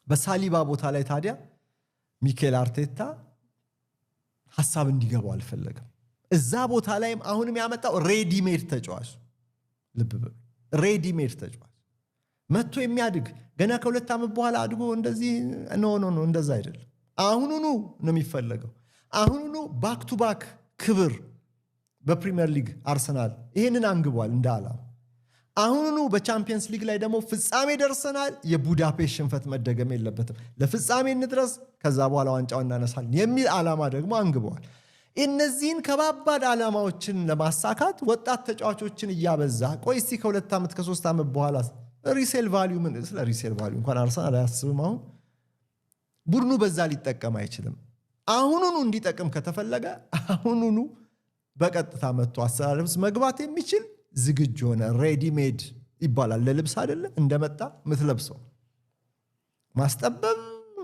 በሳሊባ ቦታ ላይ ታዲያ ሚኬል አርቴታ ሐሳብ እንዲገባው አልፈለገም። እዛ ቦታ ላይም አሁንም ያመጣው ሬዲሜድ ተጫዋች ልብ በሉ ሬዲሜድ ተጫዋች መጥቶ የሚያድግ ገና ከ2 ዓመት በኋላ አድጎ እንደዚህ ኖ እንደዛ አይደለም። አሁኑኑ ነው የሚፈለገው። አሁኑኑ ባክ ቱ ባክ ክብር በፕሪሚየር ሊግ አርሰናል ይሄንን አንግቧል እንደ ዓላማ። አሁኑኑ በቻምፒየንስ ሊግ ላይ ደግሞ ፍጻሜ ደርሰናል። የቡዳፔስት ሽንፈት መደገም የለበትም። ለፍጻሜ እንድረስ ከዛ በኋላ ዋንጫው እናነሳለን የሚል ዓላማ ደግሞ አንግበዋል። እነዚህን ከባባድ ዓላማዎችን ለማሳካት ወጣት ተጫዋቾችን እያበዛ ቆይ እስቲ ከ2 ዓመት ከ3 ዓመት በኋላ ሪሴል ቫልዩ ምን ስለ ሪሴል ቫልዩ እንኳን አርሰናል አያስብም። አሁን ቡድኑ በዛ ሊጠቀም አይችልም። አሁኑኑ እንዲጠቅም ከተፈለገ አሁኑኑ በቀጥታ መጥቶ አሰላለፍ መግባት የሚችል ዝግጁ ሆነ ሬዲሜድ ይባላል። ለልብስ አይደለም እንደመጣ ምትለብሰው ማስጠበብ፣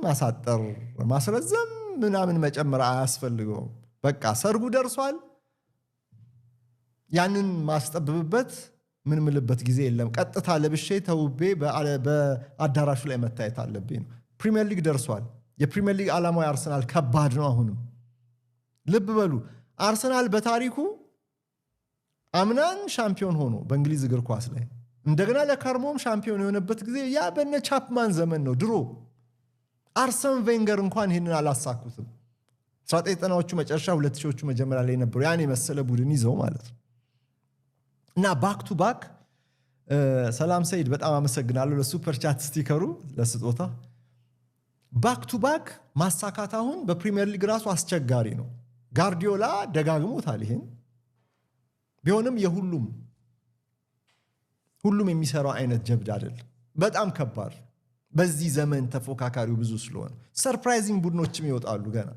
ማሳጠር፣ ማስረዘም ምናምን መጨመር አያስፈልገውም። በቃ ሰርጉ ደርሷል። ያንን ማስጠብብበት ምን ምልበት ጊዜ የለም። ቀጥታ ለብሼ ተውቤ በአዳራሹ ላይ መታየት አለብኝ። ፕሪሚየር ሊግ ደርሷል። የፕሪሚየር ሊግ ዓላማው አርሰናል ከባድ ነው። አሁንም ልብ በሉ አርሰናል በታሪኩ አምናን ሻምፒዮን ሆኖ በእንግሊዝ እግር ኳስ ላይ እንደገና ለከርሞም ሻምፒዮን የሆነበት ጊዜ ያ በነ ቻፕማን ዘመን ነው። ድሮ አርሰን ቬንገር እንኳን ይህንን አላሳኩትም። 1990ዎቹ መጨረሻ 2000ዎቹ መጀመሪያ ላይ ነበሩ ያን የመሰለ ቡድን ይዘው ማለት ነው። እና ባክ ቱ ባክ ሰላም ሰይድ በጣም አመሰግናለሁ ለሱፐር ቻት ስቲከሩ ለስጦታ። ባክ ቱ ባክ ማሳካት አሁን በፕሪሚየር ሊግ ራሱ አስቸጋሪ ነው። ጋርዲዮላ ደጋግሞታል። ይሄን ቢሆንም ሁሉም የሚሰራው አይነት ጀብድ አይደለም። በጣም ከባድ በዚህ ዘመን ተፎካካሪው ብዙ ስለሆነ ሰርፕራይዚንግ ቡድኖችም ይወጣሉ ገና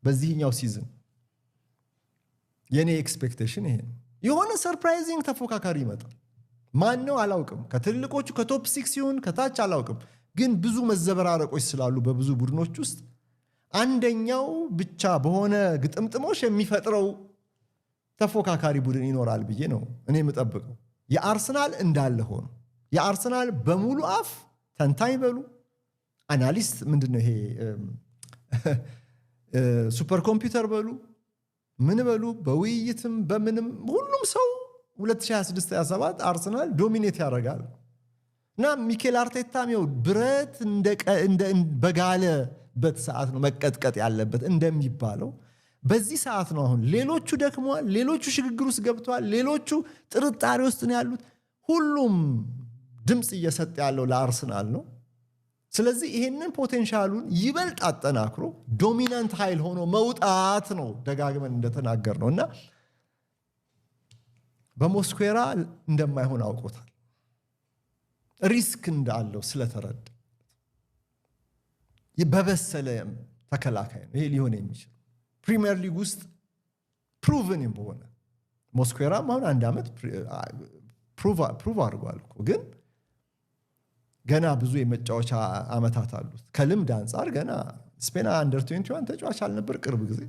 በዚህኛው ሲዝን። የኔ ኤክስፔክቴሽን ይሄ ነው። የሆነ ሰርፕራይዚንግ ተፎካካሪ ይመጣል። ማን ነው አላውቅም። ከትልቆቹ ከቶፕ 6 ሲሆን ከታች አላውቅም። ግን ብዙ መዘበራረቆች ስላሉ በብዙ ቡድኖች ውስጥ አንደኛው ብቻ በሆነ ግጥምጥሞሽ የሚፈጥረው ተፎካካሪ ቡድን ይኖራል ብዬ ነው እኔ የምጠብቀው። የአርሰናል እንዳለ ሆኖ የአርሰናል በሙሉ አፍ ተንታኝ በሉ አናሊስት ምንድነው ይሄ ሱፐር ኮምፒውተር በሉ ምን በሉ በውይይትም በምንም ሁሉም ሰው 2026-27 አርሰናል ዶሚኔት ያደርጋል። እና ሚኬል አርቴታም ይኸው ብረት በጋለበት ሰዓት ነው መቀጥቀጥ ያለበት እንደሚባለው በዚህ ሰዓት ነው። አሁን ሌሎቹ ደክመዋል፣ ሌሎቹ ሽግግር ውስጥ ገብተዋል፣ ሌሎቹ ጥርጣሬ ውስጥ ነው ያሉት። ሁሉም ድምፅ እየሰጠ ያለው ለአርሰናል ነው። ስለዚህ ይሄንን ፖቴንሻሉን ይበልጥ አጠናክሮ ዶሚናንት ኃይል ሆኖ መውጣት ነው ደጋግመን እንደተናገር ነው። እና በሞስኩዌራ እንደማይሆን አውቆታል። ሪስክ እንዳለው ስለተረዳ በበሰለ ተከላካይ ነው ይሄ ሊሆን የሚችል ፕሪሚየር ሊግ ውስጥ ፕሩቭን በሆነ ሞስኩዌራም አሁን 1 ዓመት ፕሩቭ አድርጓል እኮ ግን ገና ብዙ የመጫወቻ ዓመታት አሉት። ከልምድ አንጻር ገና ስፔን አንደር 21 ተጫዋች አልነበር ቅርብ ጊዜ